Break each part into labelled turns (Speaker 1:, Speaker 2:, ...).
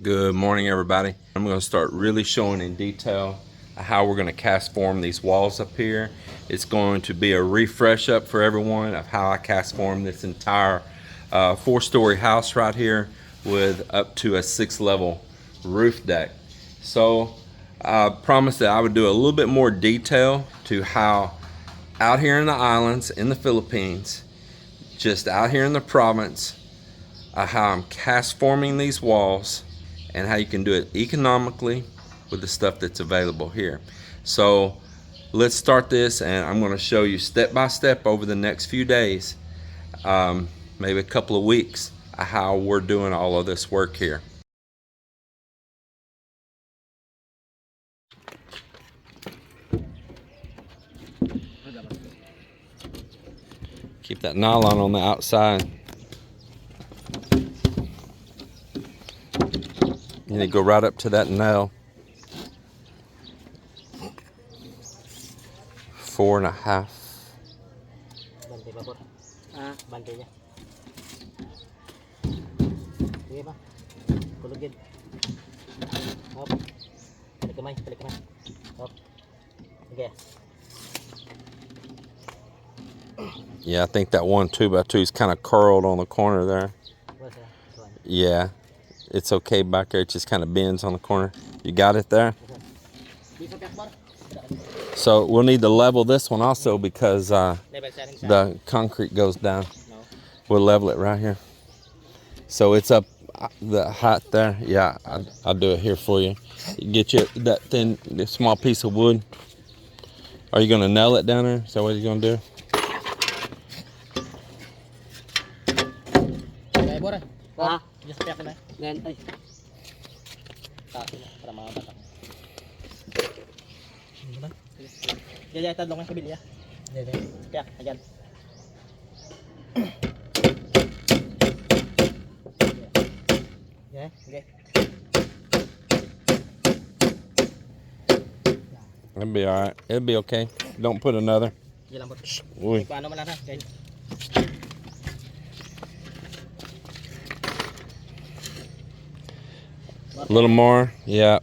Speaker 1: Good morning, everybody. I'm going to start really showing in detail how we're going to cast form these walls up here. It's going to be a refresh up for everyone of how I cast form this entire 4-story house right here with up to a 6-level roof deck. So I promised that I would do a little bit more detail to how out here in the islands in the Philippines, just out here in the province, how I'm cast forming these walls and how you can do it economically with the stuff that's available here. So let's start this, and I'm going to show you step by step over the next few days, maybe a couple of weeks, how we're doing all of this work here. Keep that nylon on the outside. You need to go right up to that nail. 4.5.
Speaker 2: Bante ba po? Bante niya. Sige ba? Kulugin. Hop. Balik kamay. Hop. Okay.
Speaker 1: Yeah, I think that 1 2x2 is kind of curled on the corner there.
Speaker 2: What's that? One.
Speaker 1: Yeah, it's okay back there. It just kind of bends on the corner. You got it there? So we'll need to level this one also because the concrete goes down. We'll level it right here. So it's up the height there. Yeah, I'll do it here for you. Get you that thin, small piece of wood. Are you going to nail it down there? Is that what you're going to do?
Speaker 2: Just piak na. Then ay. Para makabatak. Jaya tadlong sa bilya. Jaya. Piak ayan. Yeah, okay.
Speaker 1: It'll be all right. It'll be okay. Don't put another.
Speaker 2: Uy. Paano man lang ha?
Speaker 1: A little more, yeah.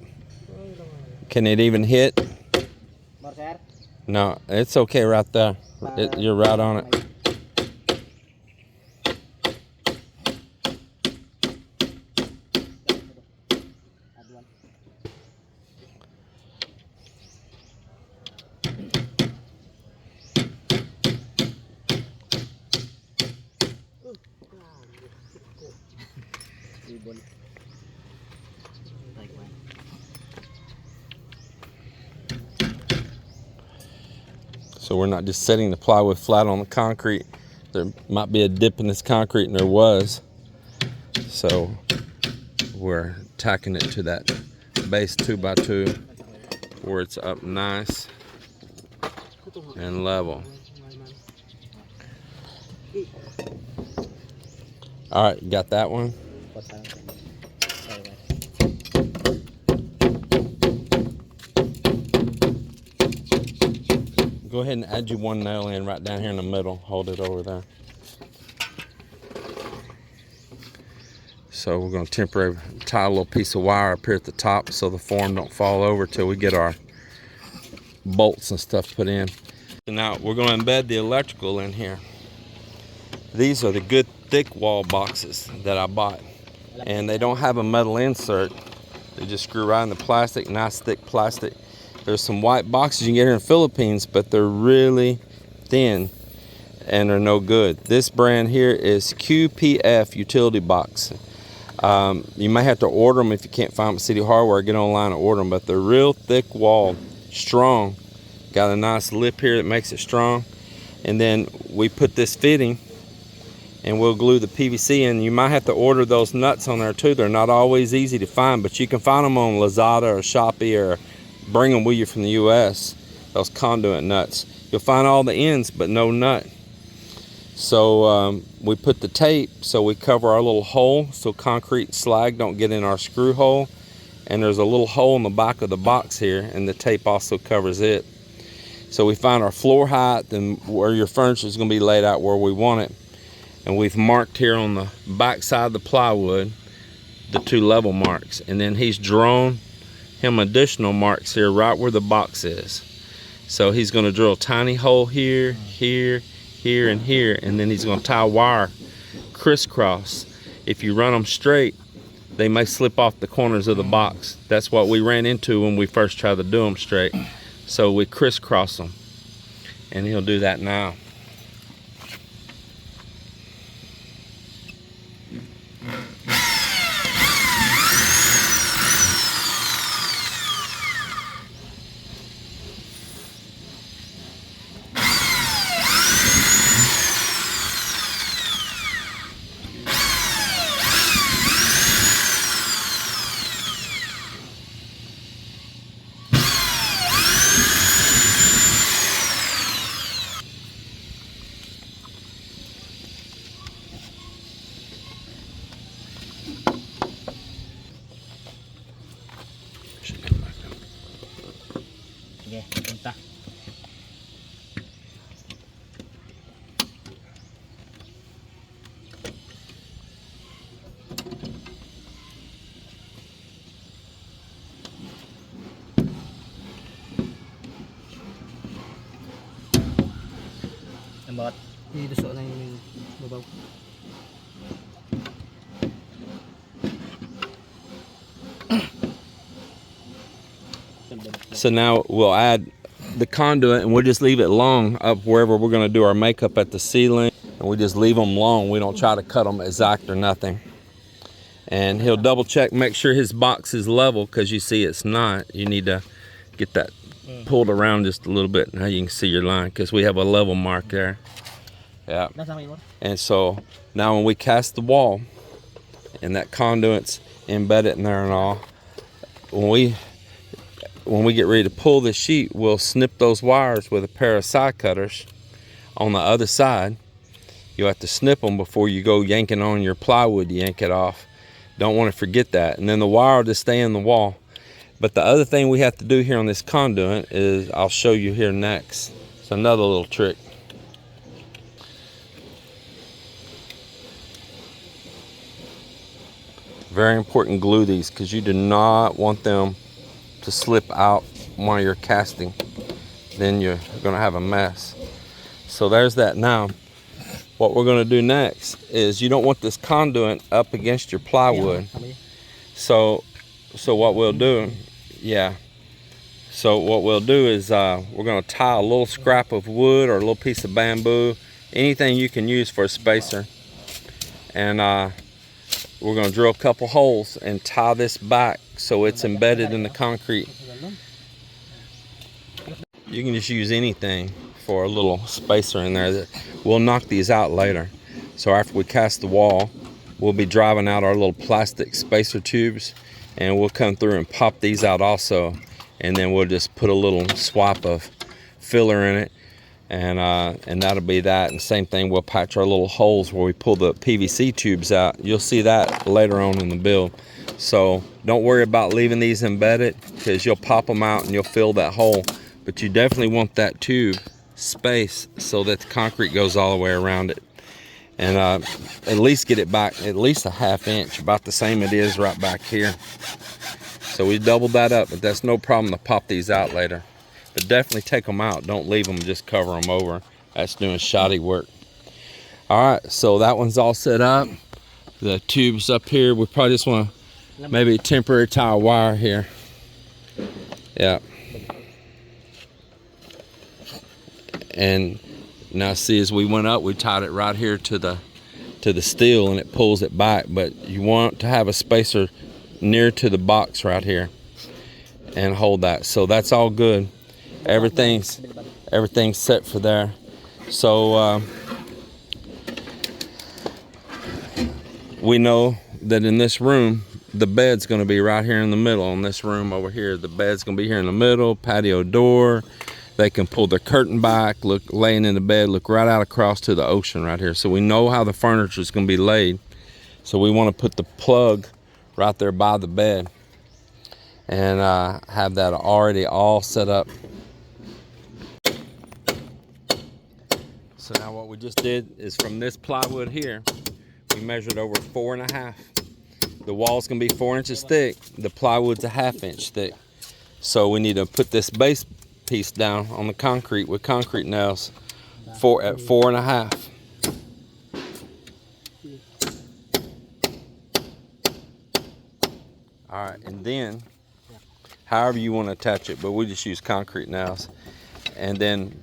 Speaker 1: Can it even hit?
Speaker 2: More, sir?
Speaker 1: No, it's okay right there. You're right on it. So we're not just setting the plywood flat on the concrete. There might be a dip in this concrete, and there was. So we're tacking it to that base 2x2 where it's up nice and level. All right, got that one? Go ahead and add you one nail in right down here in the middle. Hold it over there. So we're going to temporarily tie a little piece of wire up here at the top so the form don't fall over till we get our bolts and stuff put in. So now we're going to embed the electrical in here. These are the good thick wall boxes that I bought, and they don't have a metal insert. They just screw right in the plastic, nice thick plastic. There's some white boxes you can get here in the Philippines, but they're really thin and they're no good. This brand here is QPF utility box. You may have to order them if you can't find them at City Hardware. Get online and order them, but they're real thick wall, strong. Got a nice lip here that makes it strong. And then we put this fitting and we'll glue the PVC in. You might have to order those nuts on there too. They're not always easy to find, but you can find them on Lazada or Shopee, or bring them with you from the US, those Conduit nuts. You'll find all the ends but no nut. So we put the tape so we cover our little hole so concrete slag don't get in our screw hole. And there's a little hole in the back of the box here, and the tape also covers it. So we find our floor height and where your furniture is going to be laid out where we want it. And we've marked here on the back side of the plywood the 2 level marks, and then he's drawn him additional marks here right where the box is. So he's going to drill a tiny hole here, here, here, and here, and then he's going to tie wire crisscross. If you run them straight, they may slip off the corners of the box. That's what we ran into when we first tried to do them straight. So we crisscross them, and he'll do that now.
Speaker 2: Sige, punta. Lambot. Iduso na yung babaw.
Speaker 1: So now we'll add the conduit, and we'll just leave it long up wherever we're going to do our makeup at the ceiling, and we just leave them long. We don't try to cut them exact or nothing. And he'll double check, make sure his box is level, because you see it's not. You need to get that pulled around just a little bit. Now you can see your line, because we have a level mark there. Yeah. And so now when we cast the wall and that conduit's embedded in there and all, when we get ready to pull the sheet, we'll snip those wires with a pair of side cutters on the other side. You'll have to snip them before you go yanking on your plywood to yank it off. Don't want to forget that. And then the wire will just stay in the wall. But the other thing we have to do here on this conduit is, I'll show you here next. It's another little trick. Very important, glue these, because you do not want them to slip out while you're casting. Then you're going to have a mess. So there's that. Now what we're going to do next is, you don't want this conduit up against your plywood. So what we'll do, so what we'll do is we're going to tie a little scrap of wood or a little piece of bamboo, anything you can use for a spacer, and we're going to drill a couple holes and tie this back so it's embedded in the concrete. You can just use anything for a little spacer in there. We'll knock these out later. So after we cast the wall, we'll be driving out our little plastic spacer tubes, and we'll come through and pop these out also, and then we'll just put a little swap of filler in it, and that'll be that. And same thing, we'll patch our little holes where we pull the PVC tubes out. You'll see that later on in the build. So don't worry about leaving these embedded, because you'll pop them out and you'll fill that hole. But you definitely want that tube space so that the concrete goes all the way around it. And at least get it back at least a ½ inch, about the same it is right back here. So we doubled that up, but that's no problem to pop these out later. But definitely take them out. Don't leave them, just cover them over. That's doing shoddy work. All right, so that one's all set up. The tubes up here, we probably just want to maybe temporary tie a wire here. Yeah. And now see, as we went up, we tied it right here to the steel, and it pulls it back. But you want to have a spacer near to the box right here and hold that. So that's all good. Everything's set for there. So we know that in this room, the bed's going to be right here in the middle. In this room over here, the bed's going to be here in the middle. Patio door. They can pull their curtain back, look, laying in the bed, look right out across to the ocean right here. So we know how the furniture is going to be laid. So we want to put the plug right there by the bed and have that already all set up. So now what we just did is, from this plywood here, we measured over 4.5. The wall's gonna be 4 inches thick. The plywood's a 1/2 inch thick. So we need to put this base piece down on the concrete with concrete nails at 4.5. All right, and then however you want to attach it, but we just use concrete nails. And then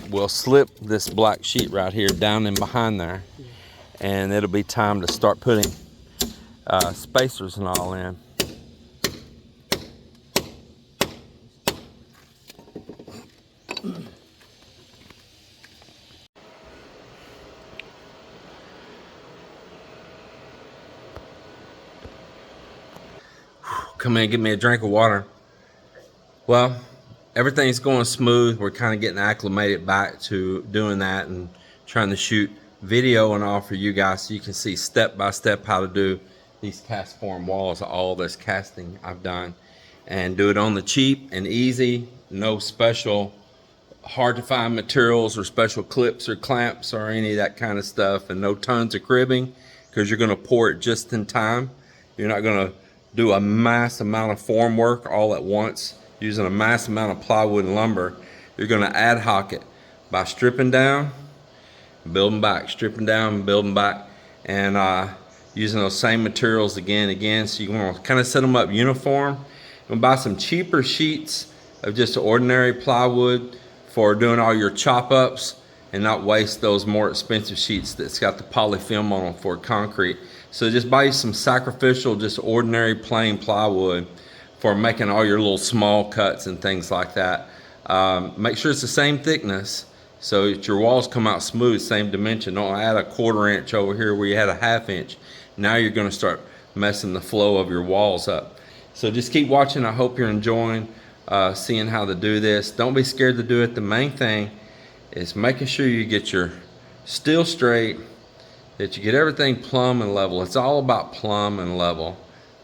Speaker 1: we'll slip this black sheet right here down in behind there, and it'll be time to start putting spacers and all in. Come in and get me a drink of water. Well, everything's going smooth. We're kind of getting acclimated back to doing that and trying to shoot video and all for you guys, so you can see step by step how to do these cast form walls, all this casting I've done, and do it on the cheap and easy. No special hard to find materials or special clips or clamps or any of that kind of stuff, and no tons of cribbing, because you're going to pour it just in time. You're not going to do a mass amount of form work all at once using a mass amount of plywood and lumber. You're going to ad hoc it by stripping down, building back, stripping down, building back, and using those same materials again and again. So you want to kind of set them up uniform. You want to buy some cheaper sheets of just ordinary plywood for doing all your chop ups, and not waste those more expensive sheets that's got the polyfilm on them for concrete. So just buy you some sacrificial, just ordinary plain plywood for making all your little small cuts and things like that. Make sure it's the same thickness so that your walls come out smooth, same dimension. Don't add a 1/4 inch over here where you had a 1/2 inch. Now you're going to start messing the flow of your walls up. So just keep watching. I hope you're enjoying seeing how to do this. Don't be scared to do it. The main thing is making sure you get your steel straight, that you get everything plumb and level. It's all about plumb and level.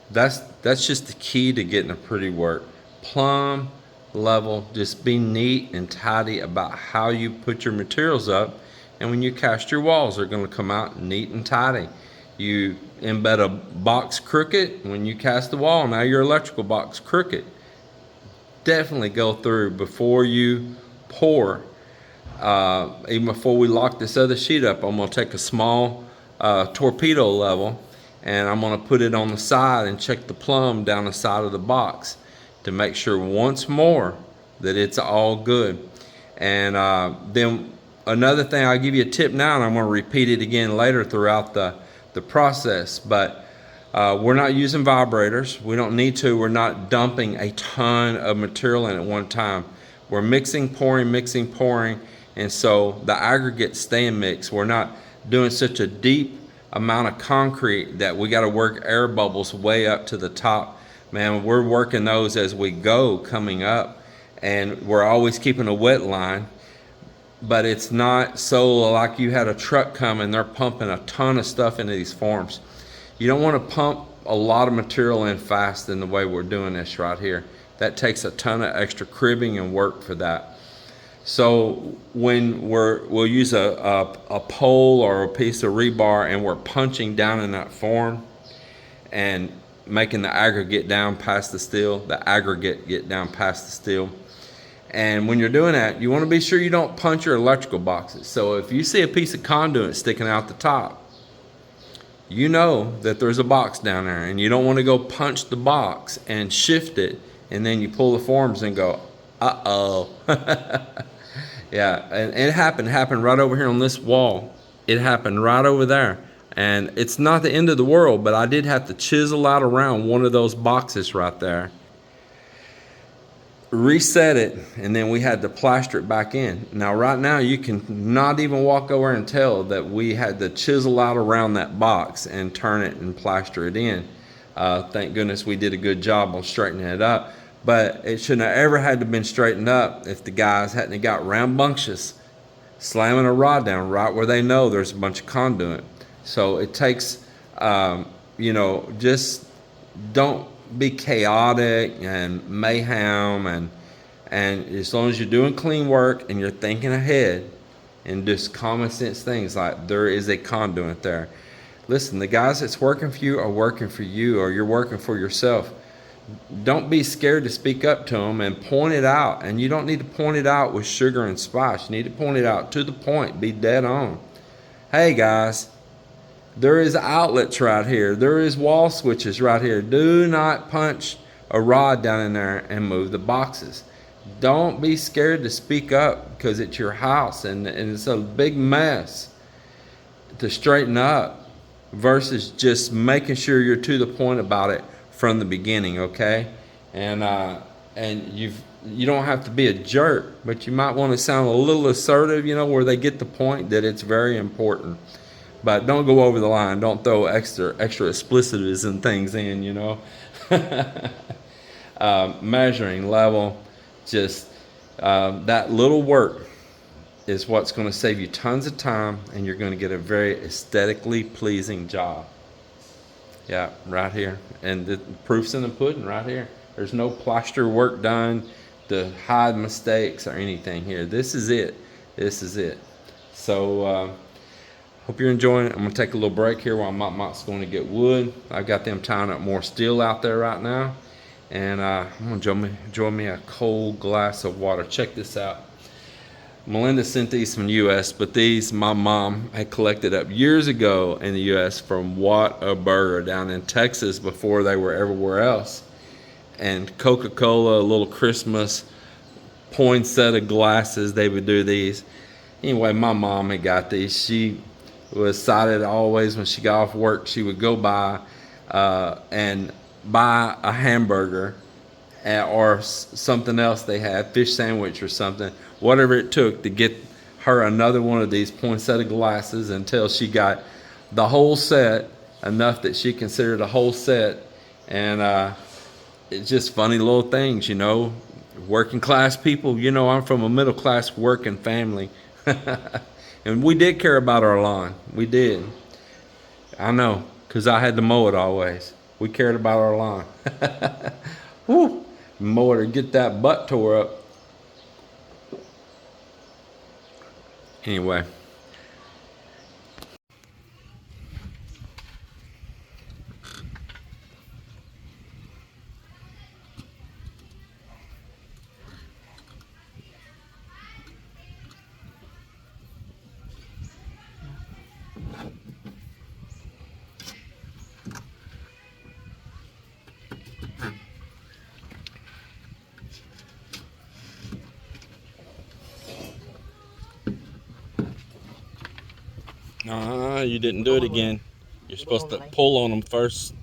Speaker 1: That's just the key to getting a pretty work. Plumb, level, just be neat and tidy about how you put your materials up, and when you cast your walls, they're going to come out neat and tidy. You embed a box crooked, when you cast the wall, now your electrical box crooked. Definitely go through before you pour. Even before we lock this other sheet up, I'm going to take a small torpedo level, and I'm going to put it on the side and check the plumb down the side of the box to make sure once more that it's all good. And then another thing, I'll give you a tip now, and I'm going to repeat it again later throughout the process, but we're not using vibrators. We don't need to. We're not dumping a ton of material in at one time. We're mixing, pouring, and so the aggregates stay in mix. We're not doing such a deep amount of concrete that we got to work air bubbles way up to the top. Man, we're working those as we go coming up, and we're always keeping a wet line, but it's not so like you had a truck coming, they're pumping a ton of stuff into these forms. You don't want to pump a lot of material in fast in the way we're doing this right here. That takes a ton of extra cribbing and work for that. So when we'll use a pole or a piece of rebar, and we're punching down in that form and making the aggregate get down past the steel, And when you're doing that, you want to be sure you don't punch your electrical boxes. So if you see a piece of conduit sticking out the top, you know that there's a box down there, and you don't want to go punch the box and shift it, and then you pull the forms and go, uh-oh. Yeah, and it happened right over here on this wall. It happened right over there. And it's not the end of the world, but I did have to chisel out around one of those boxes right there, reset it, and then we had to plaster it back in. Now right now you can not even walk over and tell that we had to chisel out around that box and turn it and plaster it in. Thank goodness we did a good job on straightening it up, but it shouldn't have ever had to been straightened up if the guys hadn't got rambunctious slamming a rod down right where they know there's a bunch of conduit. So it takes just don't be chaotic and mayhem, and as long as you're doing clean work and you're thinking ahead and just common sense things like there is a conduit there. Listen, the guys that's working for you are working for you, or you're working for yourself. Don't be scared to speak up to them and point it out. And you don't need to point it out with sugar and spice. You need to point it out to the point. Be dead on. Hey guys, there is outlets right here. There is wall switches right here. Do not punch a rod down in there and move the boxes. Don't be scared to speak up, because it's your house and it's a big mess to straighten up, versus just making sure you're to the point about it from the beginning, okay? And you don't have to be a jerk, but you might want to sound a little assertive, where they get the point that it's very important. But don't go over the line. Don't throw extra explicitives and things in, measuring level, just that little work is what's going to save you tons of time, and you're going to get a very aesthetically pleasing job. Yeah, right here. And the proof's in the pudding right here. There's no plaster work done to hide mistakes or anything here. This is it. This is it. So hope you're enjoying it. I'm going to take a little break here while Mop's going to get wood. I've got them tying up more steel out there right now. And I'm going to enjoy me a cold glass of water. Check this out. Melinda sent these from the U.S., but these my mom had collected up years ago in the U.S. from Whataburger down in Texas before they were everywhere else. And Coca-Cola, a little Christmas poinsettia glasses, they would do these. Anyway, my mom had got these. She was excited always when she got off work. She would go by and buy a hamburger or something else they had, fish sandwich or something, whatever it took to get her another one of these poinsettia glasses until she got the whole set, enough that she considered a whole set. And it's just funny little things, working class people. I'm from a middle class working family. And we did care about our lawn. We did. I know, because I had to mow it always. We cared about our lawn. Woo! Mow it or get that butt tore up. Anyway. You didn't do it again. You're supposed to pull on them first.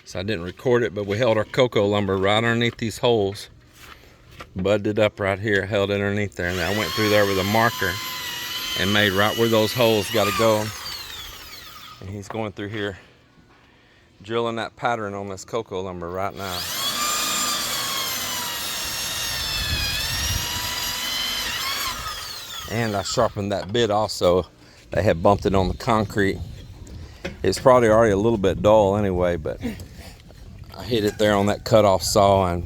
Speaker 1: So I didn't record it, but we held our cocoa lumber right underneath these holes. Budded it up right here, held it underneath there. And I went through there with a marker and made right where those holes got to go. And he's going through here, drilling that pattern on this cocoa lumber right now. And I sharpened that bit also. They had bumped it on the concrete. It's probably already a little bit dull anyway, but I hit it there on that cutoff saw and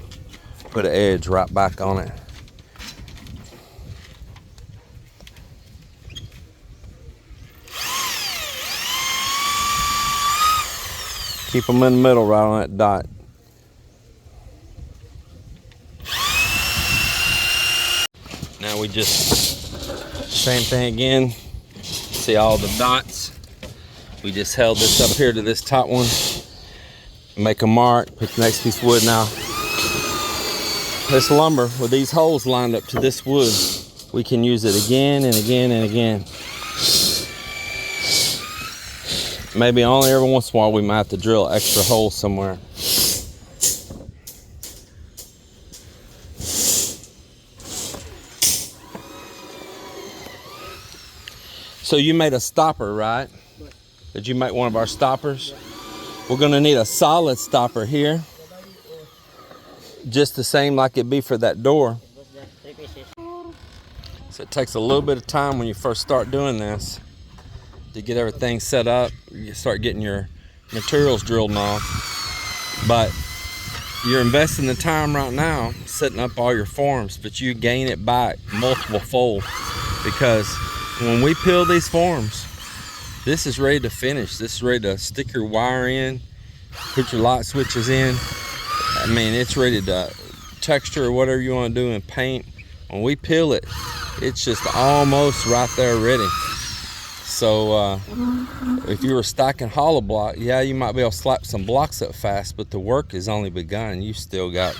Speaker 1: put an edge right back on it. Keep them in the middle right on that dot. Now we just, same thing again. See all the dots? We just held this up here to this top one. Make a mark, pick the next piece of wood now. This lumber with these holes lined up to this wood, we can use it again and again and again. Maybe only every once in a while we might have to drill an extra hole somewhere. So you made a stopper, right? Did you make one of our stoppers? We're gonna need a solid stopper here. Just the same like it'd be for that door. So it takes a little bit of time when you first start doing this to get everything set up. You start getting your materials drilled off. But you're investing the time right now setting up all your forms, but you gain it back multiple fold, because when we peel these forms, this is ready to finish. This is ready to stick your wire in, put your light switches in. I mean, it's ready to texture or whatever you want to do and paint. When we peel it, it's just almost right there ready. So if you were stacking hollow block, yeah, you might be able to slap some blocks up fast, but the work has only begun. You still got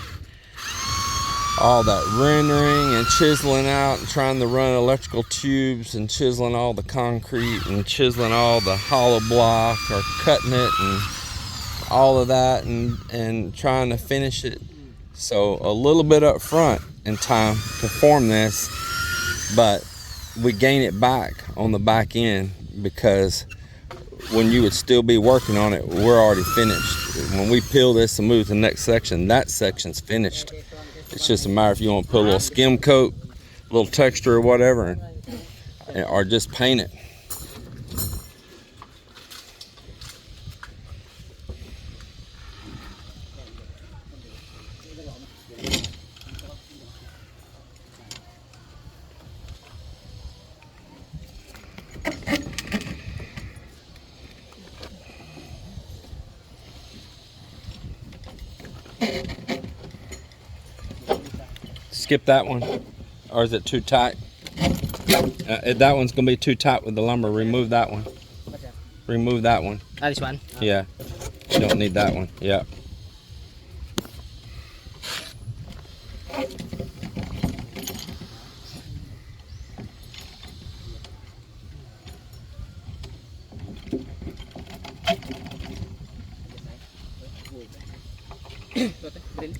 Speaker 1: all that rendering and chiseling out and trying to run electrical tubes and chiseling all the concrete and chiseling all the hollow block or cutting it and all of that and trying to finish it. So a little bit up front in time to form this, but we gain it back on the back end, because when you would still be working on it, we're already finished. When we peel this and move to the next section, that section's finished. It's just a matter if you want to put a little skim coat, a little texture or whatever, or just paint it. Skip that one, or is it too tight? That one's gonna be too tight with the lumber. Remove that one. Remove that one.
Speaker 2: This one?
Speaker 1: Yeah, you don't need that one. Yeah.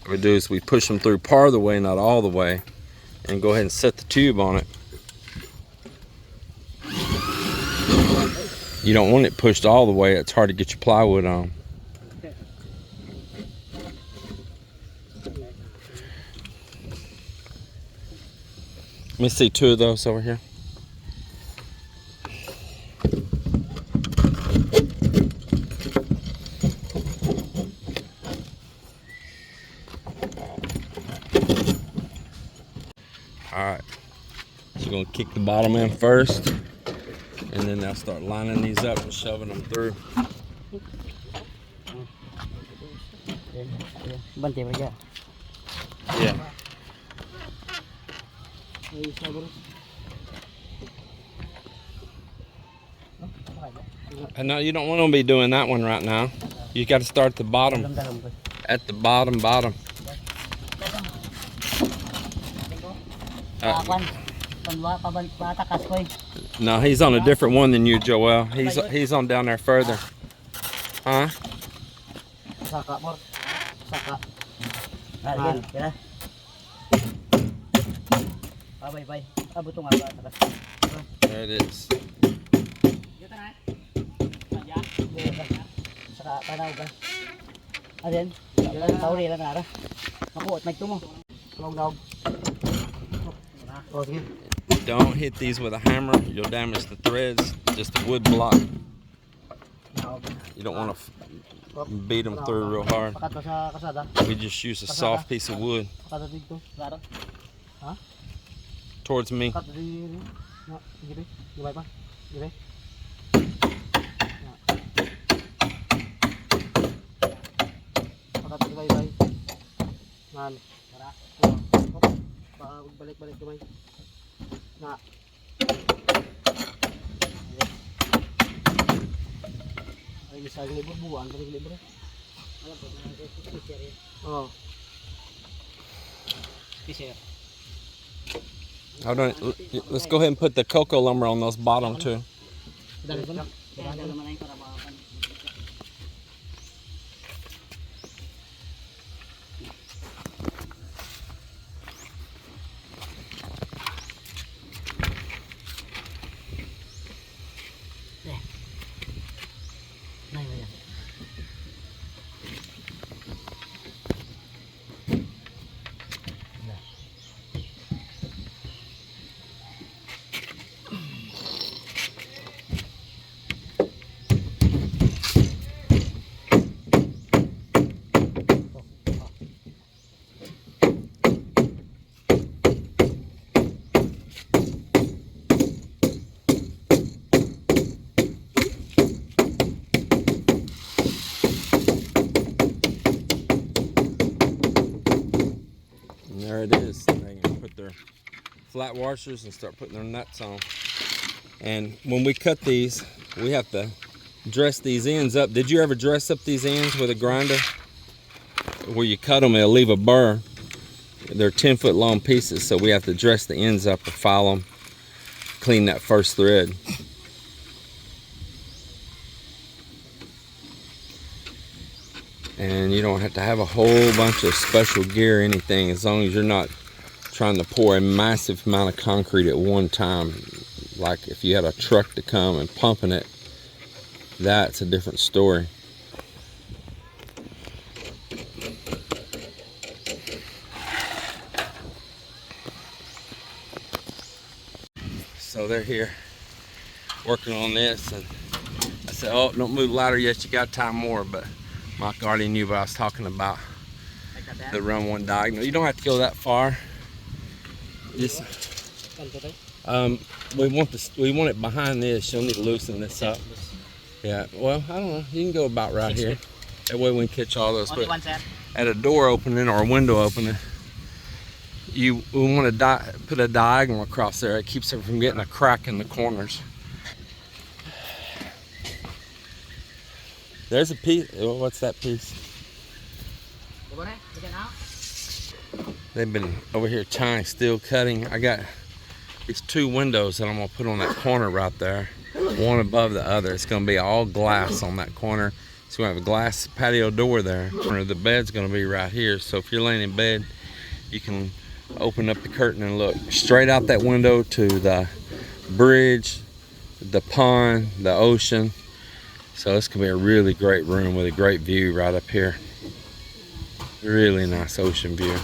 Speaker 1: What we do is we push them through part of the way, not all the way, and go ahead and set the tube on it. You don't want it pushed all the way. It's hard to get your plywood on. Let me see two of those over here. Alright, so you're going to kick the bottom in first, and then they'll start lining these up and shoving them through. Yeah. I know you don't want to be doing that one right now. You got to start at the bottom. At the bottom. No, he's on a different one than you, Joel. He's on down there further. Huh? There it is. Don't hit these with a hammer, you'll damage the threads. Just a wood block. You don't want to beat them through real hard. We just use a soft piece of wood. Towards me. Hold on. Let's go ahead and put the cocoa lumber on those bottom too. flat washers and start putting their nuts on. And when we cut these, we have to dress these ends up. Did you ever dress up these ends with a grinder? Where you cut them, it'll leave a burr. They're 10-foot long pieces, so we have to dress the ends up or file them, clean that first thread. And you don't have to have a whole bunch of special gear or anything, as long as you're not trying to pour a massive amount of concrete at one time. Like if you had a truck to come and pumping it, that's a different story. So they're here working on this, and I said, oh, don't move the ladder yet, you got time more. But Mike already knew what I was talking about. The run one diagonal. You don't have to go that far. Just we want it behind this. You'll need to loosen this up. Yeah, well, I don't know. You can go about right here. That way we can catch all those. But at a door opening or a window opening, we want to put a diagonal across there. It keeps it from getting a crack in the corners. There's a piece. What's that piece? They've been over here tying, steel cutting. I got these 2 windows that I'm gonna put on that corner right there, one above the other. It's gonna be all glass on that corner. So we have a glass patio door there. The bed's gonna be right here. So if you're laying in bed, you can open up the curtain and look straight out that window to the bridge, the pond, the ocean. So this could be a really great room with a great view right up here. Really nice ocean view.